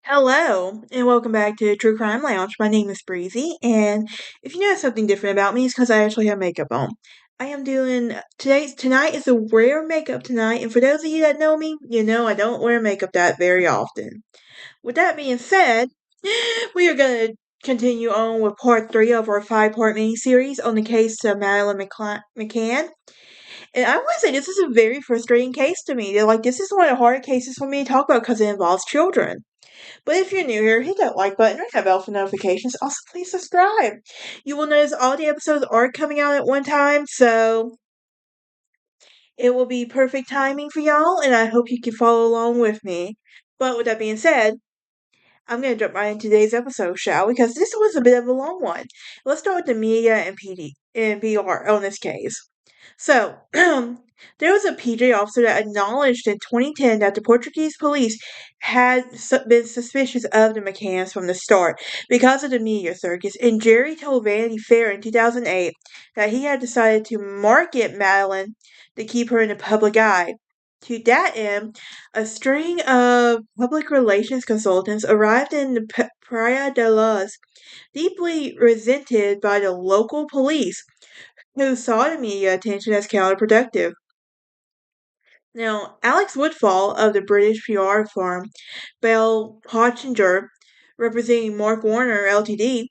Hello, and welcome back to True Crime Lounge. My name is Breezy, and if you know something different about me, it's because I actually have makeup on. I am doing tonight is a rare makeup tonight, and for those of you that know me, you know I don't wear makeup that very often. With that being said, we are going to continue on with part three of our five-part miniseries on the case of Madeleine McCann. And I want to say this is a very frustrating case to me. This is one of the harder cases for me to talk about because it involves children. But if you're new here, hit that like button, ring that bell for notifications. Also, please subscribe. You will notice all the episodes are coming out at one time, so it will be perfect timing for y'all, and I hope you can follow along with me. But with that being said, I'm going to jump right into today's episode, shall we? Because this was a bit of a long one. Let's start with the media and PD and PR on this case. So, there was a PJ officer that acknowledged in 2010 that the Portuguese police had been suspicious of the McCanns from the start because of the media circus. And Jerry told Vanity Fair in 2008 that he had decided to market Madeleine to keep her in the public eye. To that end, a string of public relations consultants arrived in the Praia de Luz, deeply resented by the local police who saw the media attention as counterproductive. Now, Alex Woodfall of the British PR firm Bell Hotchinger, representing Mark Warner Ltd.,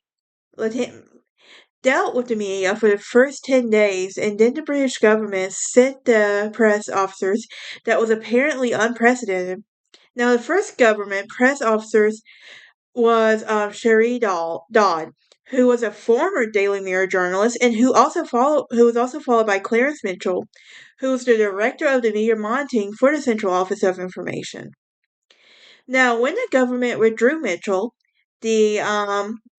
dealt with the media for the first 10 days, and then the British government sent the press officers that was apparently unprecedented. Now, the first government press officers was Sherry Dodd, who was a former Daily Mirror journalist and who was also followed by Clarence Mitchell, who was the director of the media monitoring for the Central Office of Information. Now, when the government withdrew Mitchell, the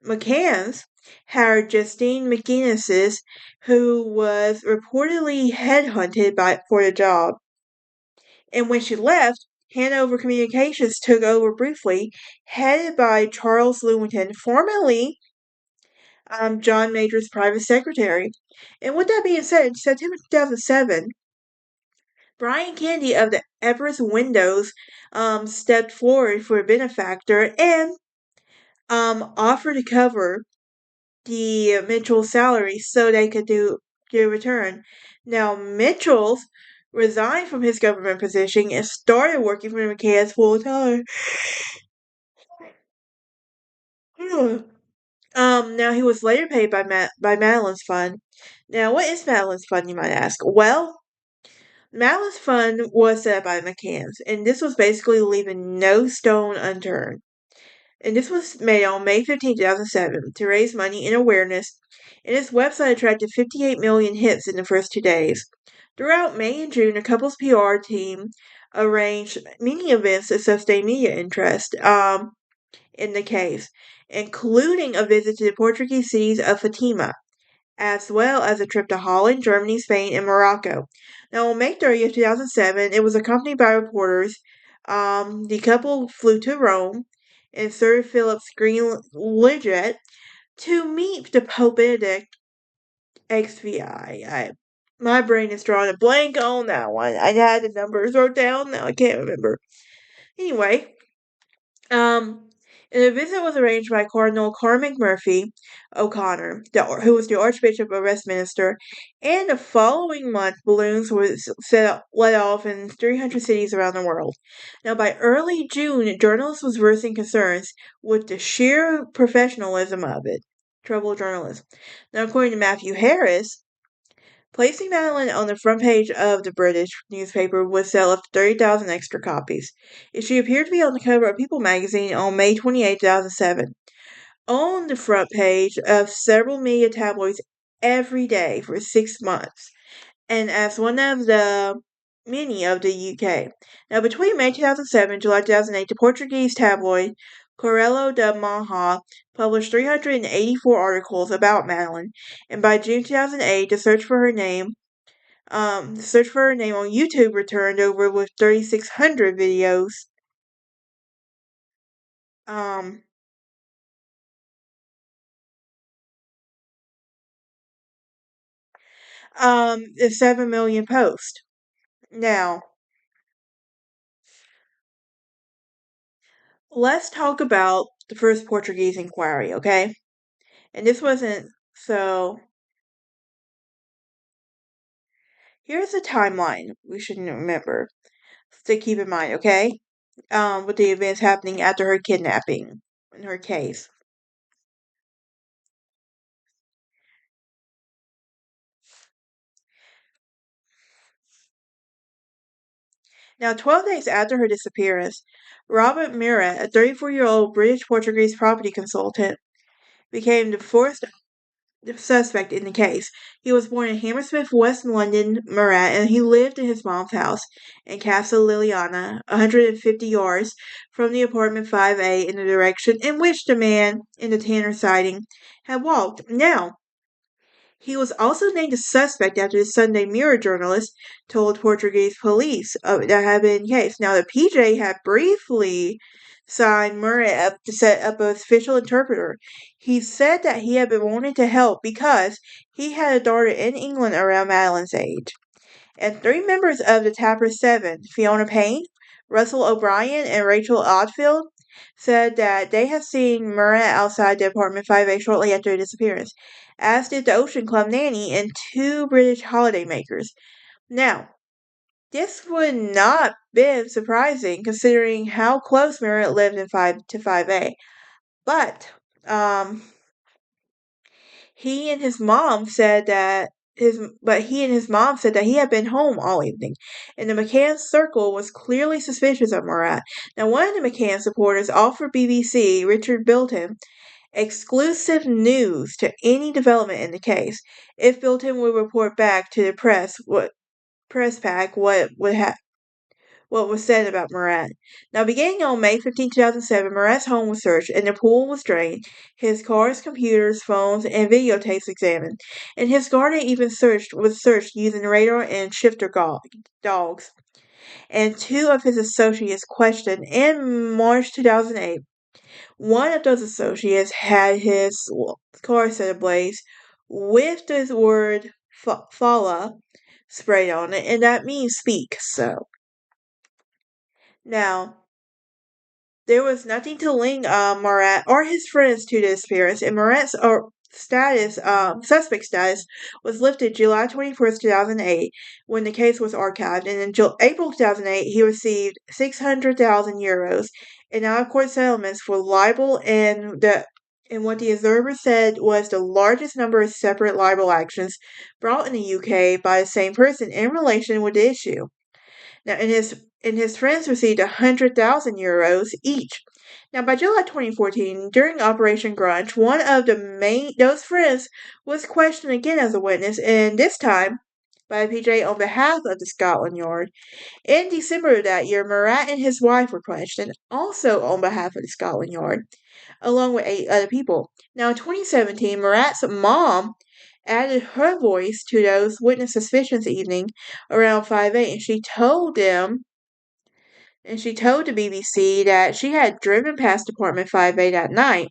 McCanns hired Justine McGuinness, who was reportedly headhunted for the job. And when she left, Hanover Communications took over briefly, headed by Charles Lewington, formerly John Major's private secretary. And with that being said, in September 2007, Brian Candy of the Everest Windows stepped forward for a benefactor and offered to cover the Mitchell salary so they could do a return. Now, Mitchell resigned from his government position and started working for the McCanns full time. Now he was later paid by Madeleine's fund. Now, what is Madeleine's fund, you might ask? Well, Madeleine's fund was set up by the McCanns, and this was basically leaving no stone unturned. And this was made on May 15, 2007, to raise money and awareness, and its website attracted 58 million hits in the first 2 days. Throughout May and June, the couple's PR team arranged many events to sustain media interest in the case, including a visit to the Portuguese cities of Fatima, as well as a trip to Holland, Germany, Spain, and Morocco. Now, on May 30th, 2007, it was accompanied by reporters. The couple flew to Rome in Sir Philip's Green Learjet to meet the Pope Benedict XVI. My brain is drawing a blank on that one. I had the numbers wrote down, now I can't remember. Anyway, um, and the visit was arranged by Cardinal Cormac Murphy O'Connor, who was the Archbishop of Westminster, and the following month, balloons were let off in 300 cities around the world. Now, by early June, journalists was voicing concerns with the sheer professionalism of it. Trouble journalists. Now, according to Matthew Harris, placing Madeleine on the front page of the British newspaper would sell up to 30,000 extra copies. She appeared to be on the cover of People magazine on May 28, 2007, on the front page of several media tabloids every day for 6 months, and as one of the many of the UK. Now, between May 2007 and July 2008, the Portuguese tabloid Correio da Manhã published 384 articles about Madeleine, and by June 2008, the search for her name on YouTube returned over with 3,600 videos. Um, 7 million posts. Now, let's talk about the first Portuguese inquiry, okay? And this wasn't so. Here's a timeline we should remember to keep in mind, okay? With the events happening after her kidnapping in her case. Now, 12 days after her disappearance, Robert Murat, a 34-year-old British Portuguese property consultant, became the first suspect in the case. He was born in Hammersmith, West London, Murat, and he lived in his mom's house in Casa Liliana, 150 yards from the apartment 5A in the direction in which the man in the Tanner sighting had walked. Now, he was also named a suspect after the Sunday Mirror journalist told Portuguese police that had been the case. Now, the PJ had briefly signed Murray up to set up an official interpreter. He said that he had been wanting to help because he had a daughter in England around Madeleine's age. And three members of the Tapper Seven, Fiona Payne, Russell O'Brien, and Rachel Oldfield, said that they had seen Murat outside the apartment 5A shortly after her disappearance, as did the Ocean Club nanny and two British holidaymakers. Now, this would not been surprising considering how close Murat lived in 5A. But he and his mom said that he had been home all evening, and the McCann circle was clearly suspicious of Murat. Now, one of the McCann supporters offered BBC Richard Bilton exclusive news to any development in the case if Bilton would report back to the press pack what was said about Murat. Now, beginning on May 15, 2007, Murat's home was searched and the pool was drained, his cars, computers, phones, and videotapes examined, and his garden even was searched using radar and shifter dogs. And two of his associates questioned in March 2008. One of those associates had his car set ablaze with the word Fala sprayed on it, and that means speak, so. Now, there was nothing to link Murat or his friends to the disappearance, and Murat's suspect status was lifted July 21st, 2008, when the case was archived, and in April 2008, he received 600,000 euros in out-of-court settlements for libel and what the Observer said was the largest number of separate libel actions brought in the UK by the same person in relation with the issue. Now, his friends received 100,000 euros each. Now, by July 2014, during Operation Grunge, one of those friends was questioned again as a witness, and this time by PJ on behalf of the Scotland Yard. In December of that year, Murat and his wife were questioned, also on behalf of the Scotland Yard, along with 8 other people. Now, in 2017, Murat's mom added her voice to those witness suspicions evening around 5 8, and she told the BBC that she had driven past apartment 5A that night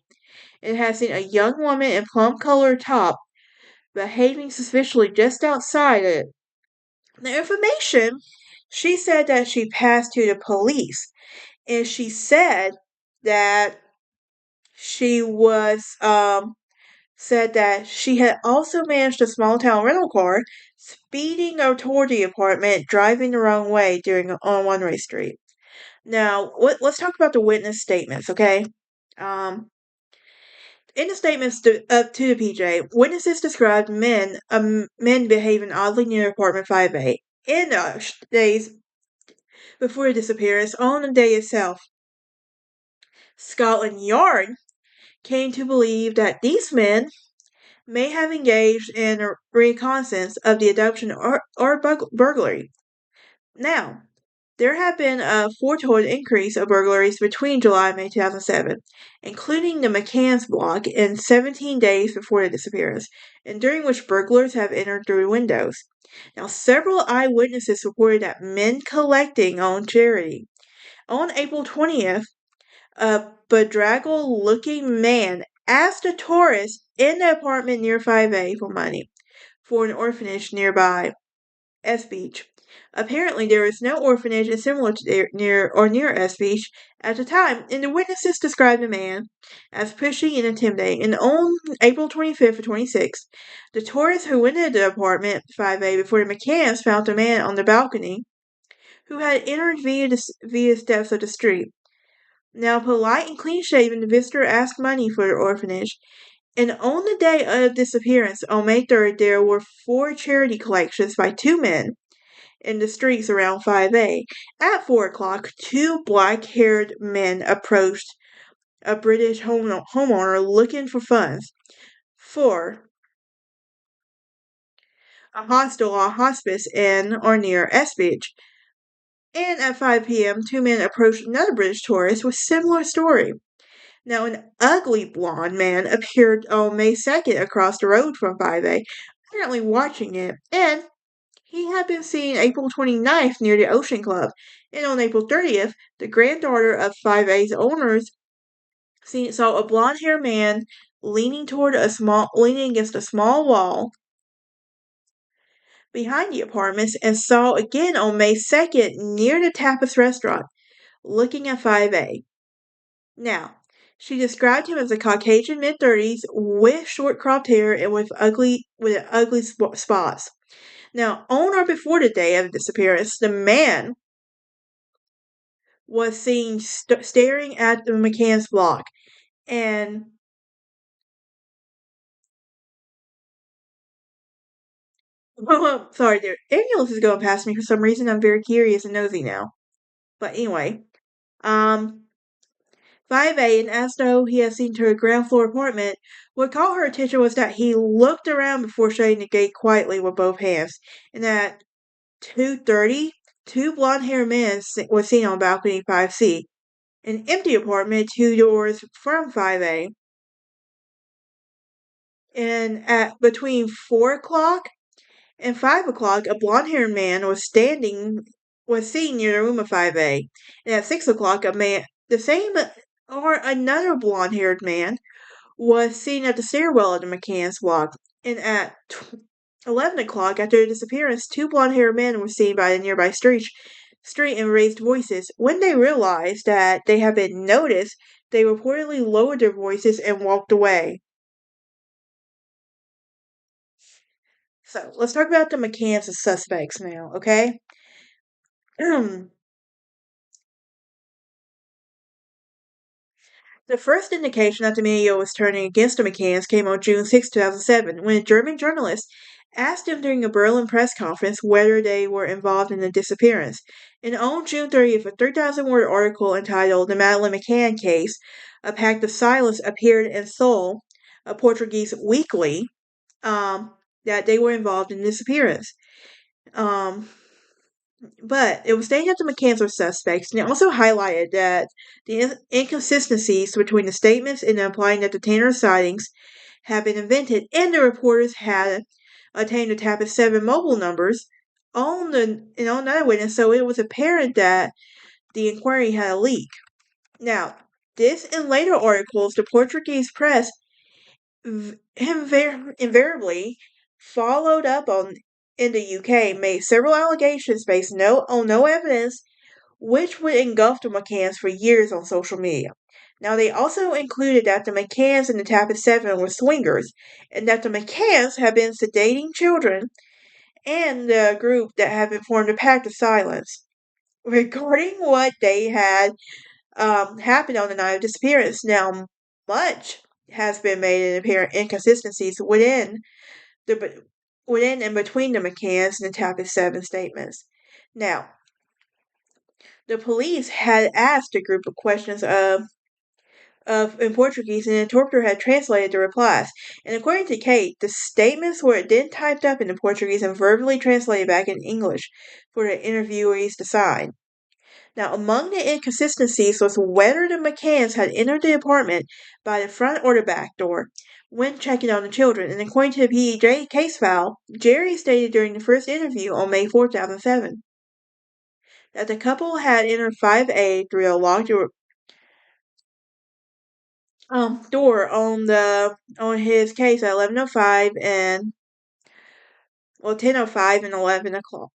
and had seen a young woman in plum-colored top behaving suspiciously just outside it. The information, she said that she passed to the police, and she said that she had also managed a small town rental car, speeding toward the apartment, driving the wrong way on One-Way Street. Now, let's talk about the witness statements, okay? In the statements to the PJ, witnesses described men behaving oddly near apartment 5A in the days before the disappearance on the day itself. Scotland Yard came to believe that these men may have engaged in a reconnaissance of the abduction or burglary. Now, there have been a foretold increase of burglaries between July and May 2007, including the McCann's block in 17 days before the disappearance, and during which burglars have entered through windows. Now, several eyewitnesses reported that men collecting on charity. On April 20th, a bedraggled-looking man asked a tourist in the apartment near 5A for money for an orphanage nearby S Beach. Apparently, there was no orphanage similar to near S Beach at the time, and the witnesses described the man as pushy and intimidating. And on April 25th of 26, the tourists who went into the apartment 5A before the McCanns found the man on the balcony who had entered via steps of the street. Now, polite and clean-shaven, the visitor asked money for the orphanage. And on the day of disappearance, on May 3rd, there were 4 charity collections by 2 men in the streets around 5A. At 4 o'clock, 2 black-haired men approached a British homeowner looking for funds for a hostel or hospice in or near S Beach. And at 5 p.m., 2 men approached another British tourist with similar story. Now, an ugly blonde man appeared on May 2nd across the road from 5A, apparently watching it, and he had been seen April 29th near the Ocean Club. And on April 30th, the granddaughter of 5A's owners saw a blonde-haired man leaning against a small wall behind the apartments, and saw again on May 2nd near the Tapas restaurant, looking at 5A. Now, she described him as a Caucasian mid-30s with short cropped hair and with ugly spots. Now, on or before the day of the disappearance, the man was seen staring at the McCann's block, and sorry, the ambulance is going past me for some reason. I'm very curious and nosy now. But anyway, um, 5A, and as though he had seen to a ground floor apartment, what caught her attention was that he looked around before shutting the gate quietly with both hands, and at 2:30, 2 blonde-haired men were seen on balcony 5C, an empty apartment 2 doors from 5A. And at between 4 o'clock and 5 o'clock, a blonde-haired man was seen near the room of 5A. And at 6 o'clock, another blonde-haired man was seen at the stairwell of the McCann's block. And at 11 o'clock, after the disappearance, 2 blonde-haired men were seen by the nearby street and raised voices. When they realized that they had been noticed, they reportedly lowered their voices and walked away. So, let's talk about the McCanns as suspects now, okay? The first indication that the media was turning against the McCanns came on June 6, 2007, when a German journalist asked them during a Berlin press conference whether they were involved in the disappearance. And on June 30th, a 3,000-word article entitled The Madeleine McCann Case, A Pact of Silence, appeared in Sol, a Portuguese weekly, that they were involved in the disappearance. But it was stated that the McCanns were suspects, and it also highlighted that the inconsistencies between the statements in implying that the Tanner sightings had been invented and the reporters had obtained the Tappan 7 mobile numbers on another witness, so it was apparent that the inquiry had a leak. Now, this and later articles, the Portuguese press invariably followed up on in the UK, made several allegations based on no evidence, which would engulf the McCanns for years on social media. Now, they also included that the McCanns and the Tappan 7 were swingers, and that the McCanns had been sedating children, and the group that had been formed a pact of silence. Regarding what they had happened on the night of disappearance, now much has been made in apparent inconsistencies within and between the McCanns and the Tappan 7 statements. Now, the police had asked a group of questions in Portuguese, and the interpreter had translated the replies. And according to Kate, the statements were then typed up into Portuguese and verbally translated back in English for the interviewees to sign. Now, among the inconsistencies was whether the McCanns had entered the apartment by the front or the back door when checking on the children. And according to the PEJ case file, Jerry stated during the first interview on May 4, 2007, that the couple had entered 5A through a locked door on his case at 11:05 and 10:05 and 11 o'clock.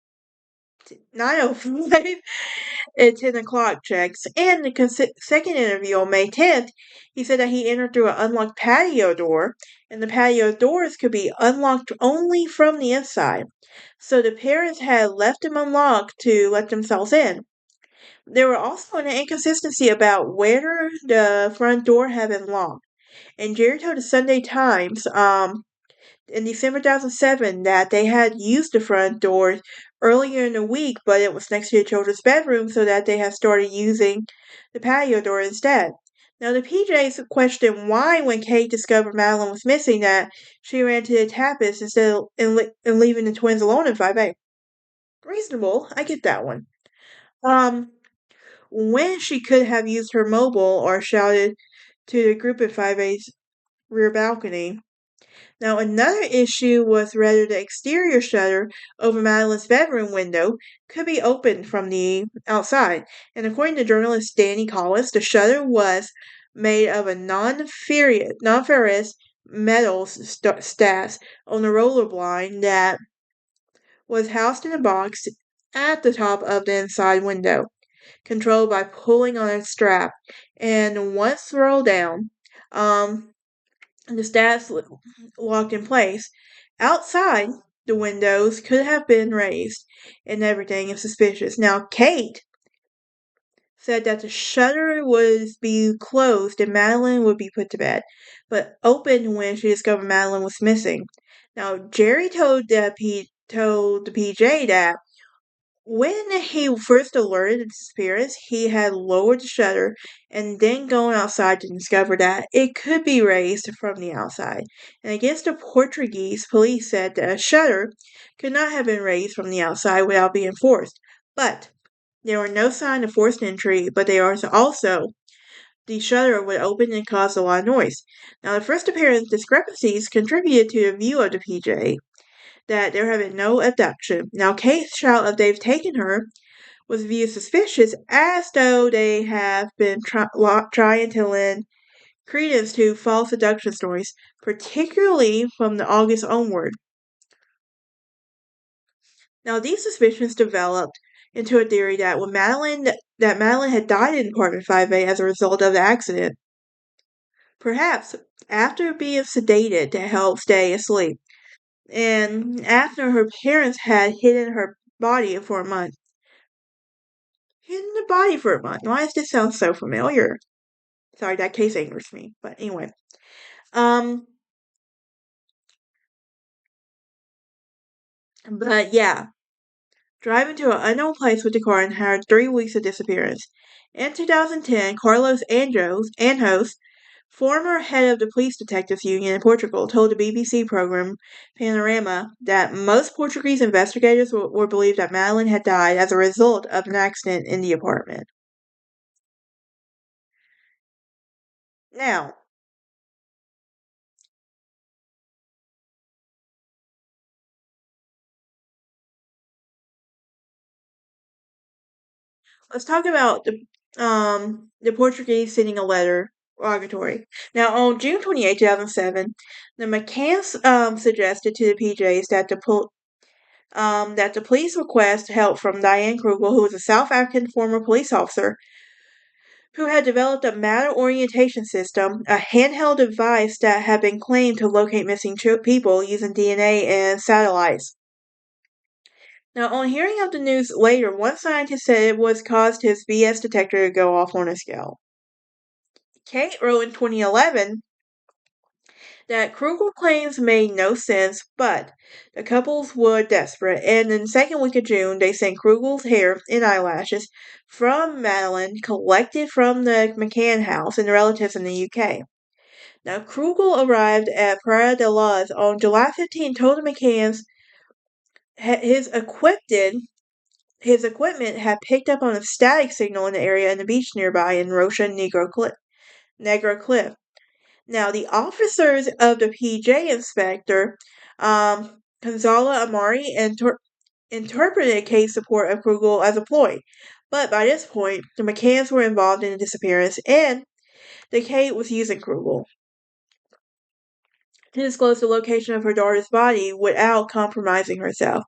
9:05 at 10 o'clock checks. And the second interview on May 10th, he said that he entered through an unlocked patio door, and the patio doors could be unlocked only from the inside. So the parents had left them unlocked to let themselves in. There were also an inconsistency about whether the front door had been locked. And Jerry told the Sunday Times in December 2007 that they had used the front door earlier in the week, but it was next to the children's bedroom, so that they had started using the patio door instead. Now, the PJs questioned why, when Kate discovered Madeleine was missing, that she ran to the tapas instead of leaving the twins alone in 5A. Reasonable, I get that one. Um, when she could have used her mobile or shouted to the group in 5A's rear balcony. Now, another issue was whether the exterior shutter over Madeleine's bedroom window could be opened from the outside. And according to journalist Danny Collins, the shutter was made of a non-ferrous metal stats on the roller blind that was housed in a box at the top of the inside window, controlled by pulling on a strap. And once rolled down, the stats locked in place. Outside, the windows could have been raised, and everything is suspicious. Now, Kate said that the shutter would be closed and Madeleine would be put to bed, but opened when she discovered Madeleine was missing. Now, Jerry told the PJ that when he first alerted the disappearance, he had lowered the shutter and then gone outside to discover that it could be raised from the outside. And against the Portuguese, police said that a shutter could not have been raised from the outside without being forced. But there were no signs of forced entry, but there was also the shutter would open and cause a lot of noise. Now, the first apparent discrepancies contributed to the view of the PJ that there had been no abduction. Now, Kate's shout of they've taken her was viewed suspicious, as though they have been trying to lend credence to false abduction stories, particularly from the August onward. Now, these suspicions developed into a theory that Madeleine had died in apartment 5A as a result of the accident, perhaps after being sedated to help stay asleep, and after her parents had hidden her body for a month. Hidden the body for a month. Why does this sound so familiar? Sorry, that case angers me. But anyway. But yeah. Driving to an unknown place with the car and had 3 weeks of disappearance. In 2010, Carlos Anjos, former head of the Police Detectives Union in Portugal, told the BBC program Panorama that most Portuguese investigators were believed that Madeleine had died as a result of an accident in the apartment. Now, let's talk about the Portuguese sending a letter derogatory. Now, on June 28, 2007, the McCanns suggested to the PJs that the police request help from Diane Krugel, who was a South African former police officer who had developed a matter orientation system, a handheld device that had been claimed to locate missing people using DNA and satellites. Now, on hearing of the news later, one scientist said it was caused his BS detector to go off on a scale. Kate wrote in 2011 that Krugel claims made no sense, but the couples were desperate, and in the second week of June, they sent Krugel's hair and eyelashes from Madeleine, collected from the McCann house and relatives in the UK. Now, Krugel arrived at Praia de Luz on July 15, told the McCanns his equipment had picked up on a static signal in the area in the beach nearby in Rocha Negra Cliff. Now, the officers of the PJ inspector, Gonzalo Amari, interpreted Kate's support of Krugel as a ploy. But by this point, the McCanns were involved in the disappearance, and the Kate was using Krugel to disclose the location of her daughter's body without compromising herself.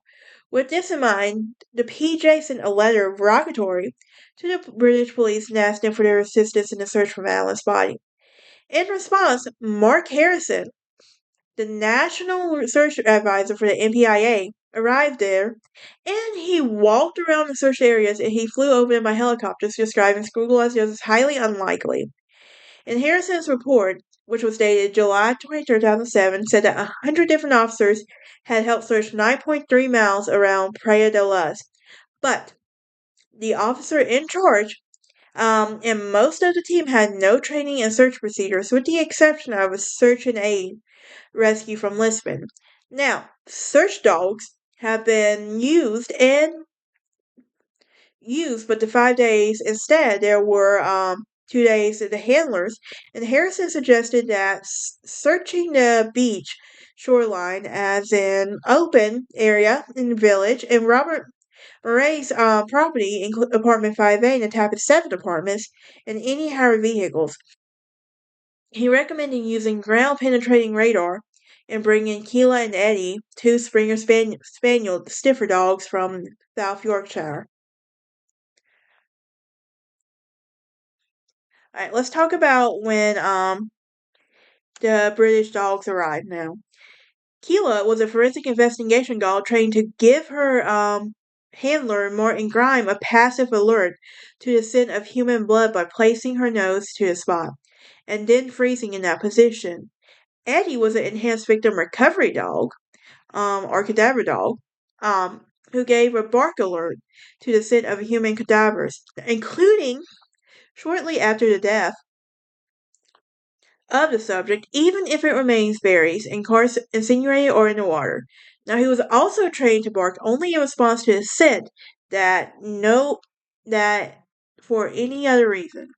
With this in mind, the PJ sent a letter of rogatory to the British police and asked them for their assistance in the search for Madeleine's body. In response, Mark Harrison, the National Research Advisor for the MPIA, arrived there, and he walked around the search areas and he flew over them by helicopters, describing scrupulous as highly unlikely. In Harrison's report, which was dated July 23, 2007, said that 100 different officers had helped search 9.3 miles around Praia de Luz. But the officer in charge and most of the team had no training in search procedures, with the exception of a search and aid rescue from Lisbon. Now, search dogs have been used, but the 5 days instead there were 2 days of the handlers. And Harrison suggested that searching the beach shoreline, as an open area in the village, and Robert Murray's property, apartment 5A, and the type of 7 apartments, and any hired vehicles. He recommended using ground penetrating radar and bringing Keela and Eddie, two Springer Spaniel stiffer dogs from South Yorkshire. All right, let's talk about when the British dogs arrived now. Keela was a forensic investigation dog trained to give her handler, Martin Grime, a passive alert to the scent of human blood by placing her nose to the spot and then freezing in that position. Eddie was an enhanced victim recovery dog, or cadaver dog, who gave a bark alert to the scent of human cadavers, including shortly after the death of the subject, even if it remains buried, incinerated, or in the water. Now, he was also trained to bark only in response to a scent that for any other reason.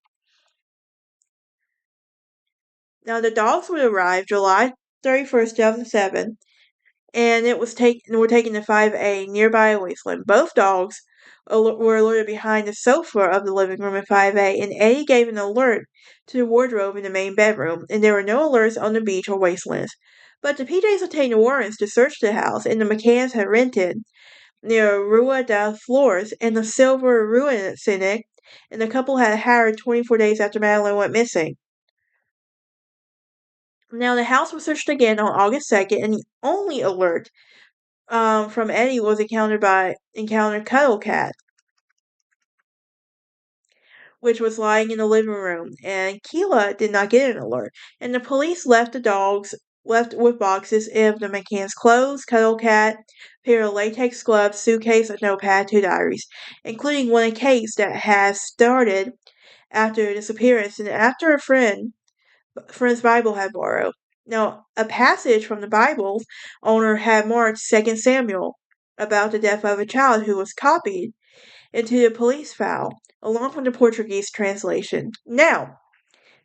Now, the dogs would arrive July 31st, 2007, and were taken to 5A nearby a wasteland. Both dogs were alerted behind the sofa of the living room in 5A, and Eddie gave an alert to the wardrobe in the main bedroom, and there were no alerts on the beach or wastelands. But the PJs obtained warrants to search the house, and the McCanns had rented near Rua das Flores and the Silver Ruin Scenic, and the couple had hired 24 days after Madeleine went missing. Now, the house was searched again on August 2nd, and the only alert from Eddie was encountered Cuddle Cat, which was lying in the living room, and Keela did not get an alert. And the police left with boxes of the McCann's clothes, Cuddle Cat, pair of latex gloves, suitcase, a notepad, 2 diaries, including one a case that has started after the disappearance and after a friend's Bible had borrowed. Now, a passage from the Bible owner had marked 2 Samuel about the death of a child who was copied into the police file, along with the Portuguese translation. Now,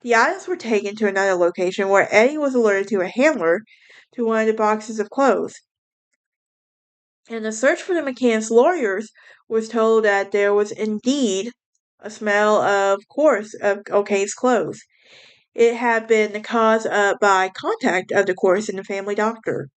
the items were taken to another location where Eddie was alerted to a handler to one of the boxes of clothes. And the search for the McCann's lawyers was told that there was indeed a smell of Okay's clothes. It had been caused by contact of the corpse and the family doctor.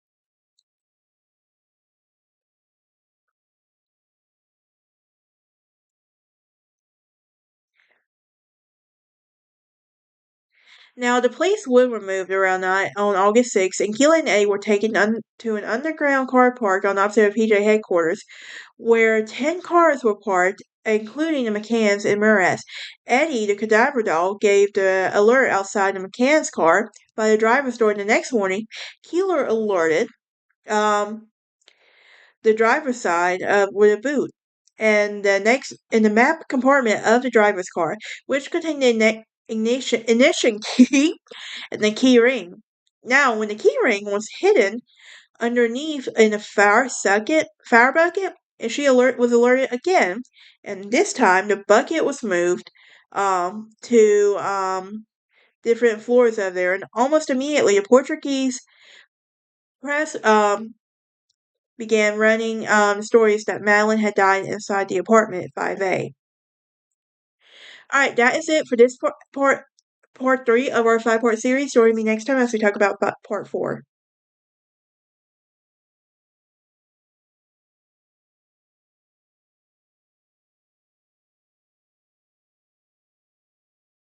Now, the police were removed around night on August 6th, and Keela and Eddie were taken to an underground car park on opposite of PJ headquarters, where 10 cars were parked, including the McCanns and Murray's. Eddie, the cadaver dog, gave the alert outside the McCann's car by the driver's door. The next morning, Keeler alerted the driver's side with a boot, and in the map compartment of the driver's car, which contained the ignition key and the key ring. Now, when the key ring was hidden underneath in a fire bucket, and she was alerted again, and this time the bucket was moved to different floors of there, and almost immediately a Portuguese press began running stories that Madeleine had died inside the apartment at 5A. All right, that is it for this part 3 of our 5-part series. Join me next time as we talk about part 4.